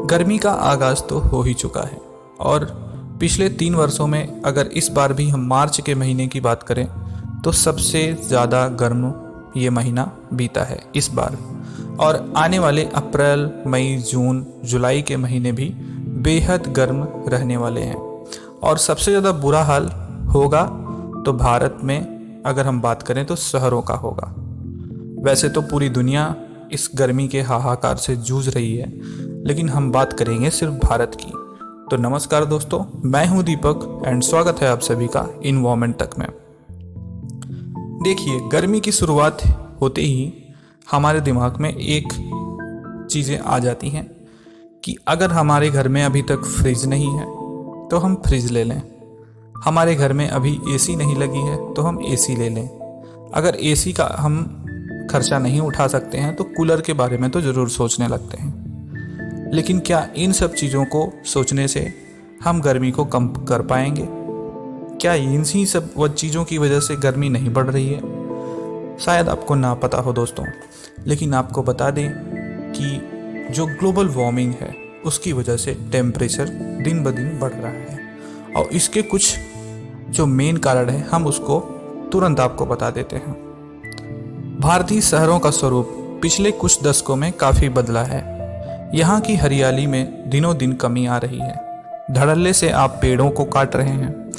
गर्मी का आगाज़ तो हो ही चुका है और पिछले 3 वर्षों में अगर इस बार भी हम मार्च के महीने की बात करें तो सबसे ज़्यादा गर्म ये महीना बीता है इस बार। और आने वाले अप्रैल, मई, जून, जुलाई के महीने भी बेहद गर्म रहने वाले हैं। और सबसे ज़्यादा बुरा हाल होगा तो भारत में अगर हम बात करें तो शहरों का होगा। वैसे तो पूरी दुनिया इस गर्मी के हाहाकार से जूझ रही है, लेकिन हम बात करेंगे सिर्फ भारत की। तो नमस्कार दोस्तों, मैं हूं दीपक एंड स्वागत है आप सभी का इन्वायरमेंट तक में। देखिए, गर्मी की शुरुआत होते ही हमारे दिमाग में एक चीज़ें आ जाती हैं कि अगर हमारे घर में अभी तक फ्रिज नहीं है तो हम फ्रिज ले लें, हमारे घर में अभी एसी नहीं लगी है तो हम एसी ले लें, अगर एसी का हम खर्चा नहीं उठा सकते हैं तो कूलर के बारे में तो ज़रूर सोचने लगते हैं। लेकिन क्या इन सब चीज़ों को सोचने से हम गर्मी को कम कर पाएंगे? क्या इन्हीं सब चीज़ों की वजह से गर्मी नहीं बढ़ रही है? शायद आपको ना पता हो दोस्तों, लेकिन आपको बता दें कि जो ग्लोबल वार्मिंग है उसकी वजह से टेम्परेचर दिन ब दिन बढ़ रहा है। और इसके कुछ जो मेन कारण है हम उसको तुरंत आपको बता देते हैं। भारतीय शहरों का स्वरूप पिछले कुछ दशकों में काफ़ी बदला है। यहाँ की हरियाली में दिनों दिन कमी आ रही है। धड़ल्ले से आप पेड़ों को काट रहे हैं,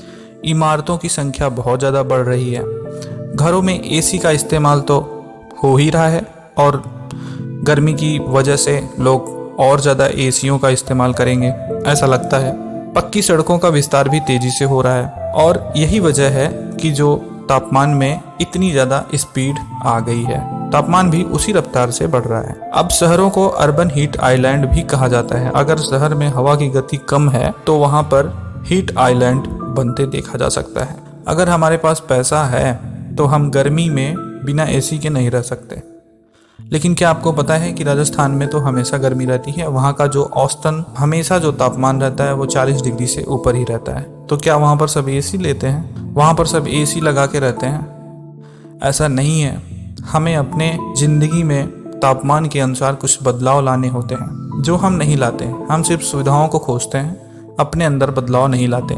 इमारतों की संख्या बहुत ज़्यादा बढ़ रही है, घरों में एसी का इस्तेमाल तो हो ही रहा है और गर्मी की वजह से लोग और ज़्यादा एसियों का इस्तेमाल करेंगे ऐसा लगता है। पक्की सड़कों का विस्तार भी तेज़ी से हो रहा है और यही वजह है कि जो तापमान में इतनी ज़्यादा स्पीड आ गई है, तापमान भी उसी रफ्तार से बढ़ रहा है। अब शहरों को अर्बन हीट आइलैंड भी कहा जाता है। अगर शहर में हवा की गति कम है तो वहाँ पर हीट आइलैंड बनते देखा जा सकता है। अगर हमारे पास पैसा है तो हम गर्मी में बिना एसी के नहीं रह सकते। लेकिन क्या आपको पता है कि राजस्थान में तो हमेशा गर्मी रहती है। वहाँ का जो औसतन हमेशा जो तापमान रहता है वो 40 डिग्री से ऊपर ही रहता है। तो क्या वहाँ पर सब एसी लेते हैं? वहाँ पर सब एसी लगा के रहते हैं? ऐसा नहीं है। हमें अपने ज़िंदगी में तापमान के अनुसार कुछ बदलाव लाने होते हैं जो हम नहीं लाते। हम सिर्फ सुविधाओं को खोजते हैं, अपने अंदर बदलाव नहीं लाते।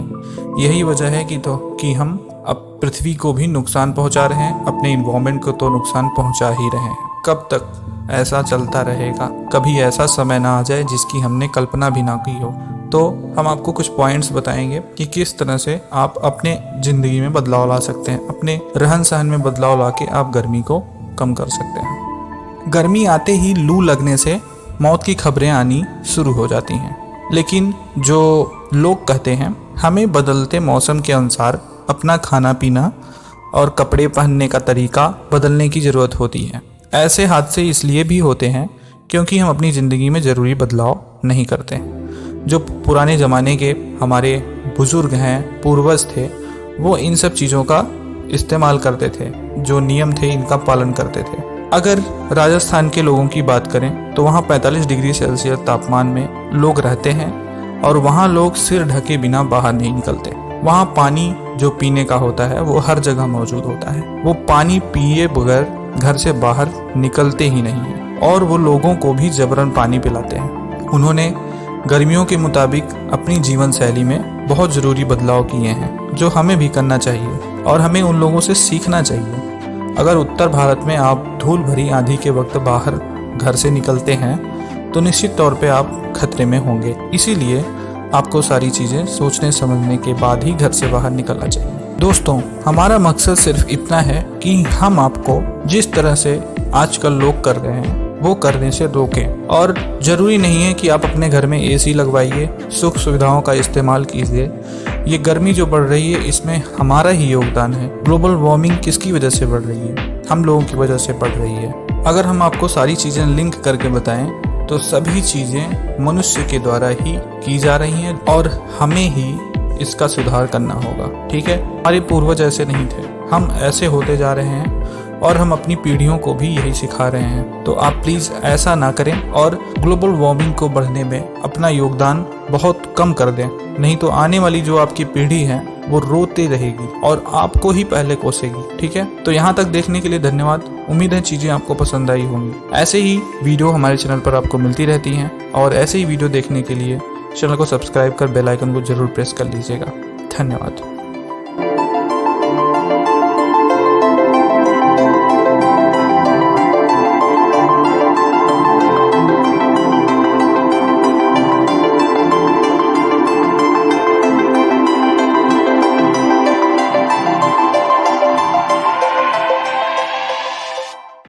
यही वजह है कि हम अब पृथ्वी को भी नुकसान पहुंचा रहे हैं, अपने इन्वायरमेंट को तो नुकसान पहुंचा ही रहे हैं। कब तक ऐसा चलता रहेगा? कभी ऐसा समय ना आ जाए जिसकी हमने कल्पना भी ना की हो। तो हम आपको कुछ पॉइंट्स बताएंगे कि किस तरह से आप अपने ज़िंदगी में बदलाव ला सकते हैं, अपने रहन सहन में बदलाव ला के आप गर्मी को कम कर सकते हैं। गर्मी आते ही लू लगने से मौत की खबरें आनी शुरू हो जाती हैं। लेकिन जो लोग कहते हैं हमें बदलते मौसम के अनुसार अपना खाना पीना और कपड़े पहनने का तरीका बदलने की ज़रूरत होती है। ऐसे हादसे इसलिए भी होते हैं क्योंकि हम अपनी ज़िंदगी में ज़रूरी बदलाव नहीं करते। जो पुराने ज़माने के हमारे बुज़ुर्ग हैं, पूर्वज थे, वो इन सब चीज़ों का इस्तेमाल करते थे, जो नियम थे इनका पालन करते थे। अगर राजस्थान के लोगों की बात करें तो वहाँ 45 डिग्री सेल्सियस तापमान में लोग रहते हैं और वहाँ लोग सिर ढके बिना बाहर नहीं निकलते। वहाँ पानी जो पीने का होता है वो हर जगह मौजूद होता है। वो पानी पिए बगैर घर से बाहर निकलते ही नहीं है और वो लोगों को भी जबरन पानी पिलाते हैं। उन्होंने गर्मियों के मुताबिक अपनी जीवन शैली में बहुत ज़रूरी बदलाव किए हैं जो हमें भी करना चाहिए और हमें उन लोगों से सीखना चाहिए। अगर उत्तर भारत में आप धूल भरी आंधी के वक्त बाहर घर से निकलते हैं तो निश्चित तौर पे आप खतरे में होंगे। इसीलिए आपको सारी चीज़ें सोचने समझने के बाद ही घर से बाहर निकलना चाहिए। दोस्तों, हमारा मकसद सिर्फ इतना है कि हम आपको जिस तरह से आजकल लोग कर रहे हैं वो करने से रोकें। और ज़रूरी नहीं है कि आप अपने घर में एसी लगवाइए, सुख सुविधाओं का इस्तेमाल कीजिए। ये गर्मी जो बढ़ रही है इसमें हमारा ही योगदान है। ग्लोबल वार्मिंग किसकी वजह से बढ़ रही है? हम लोगों की वजह से बढ़ रही है। अगर हम आपको सारी चीज़ें लिंक करके बताएं तो सभी चीज़ें मनुष्य के द्वारा ही की जा रही हैं और हमें ही इसका सुधार करना होगा। ठीक है, हमारे पूर्वज ऐसे नहीं थे, हम ऐसे होते जा रहे हैं और हम अपनी पीढ़ियों को भी यही सिखा रहे हैं। तो आप प्लीज़ ऐसा ना करें और ग्लोबल वार्मिंग को बढ़ने में अपना योगदान बहुत कम कर दें, नहीं तो आने वाली जो आपकी पीढ़ी है वो रोती रहेगी और आपको ही पहले कोसेगी। ठीक है, तो यहाँ तक देखने के लिए धन्यवाद। उम्मीद है चीज़ें आपको पसंद आई होंगी। ऐसे ही वीडियो हमारे चैनल पर आपको मिलती रहती हैं और ऐसे ही वीडियो देखने के लिए चैनल को सब्सक्राइब कर बेल आइकन को जरूर प्रेस कर लीजिएगा। धन्यवाद।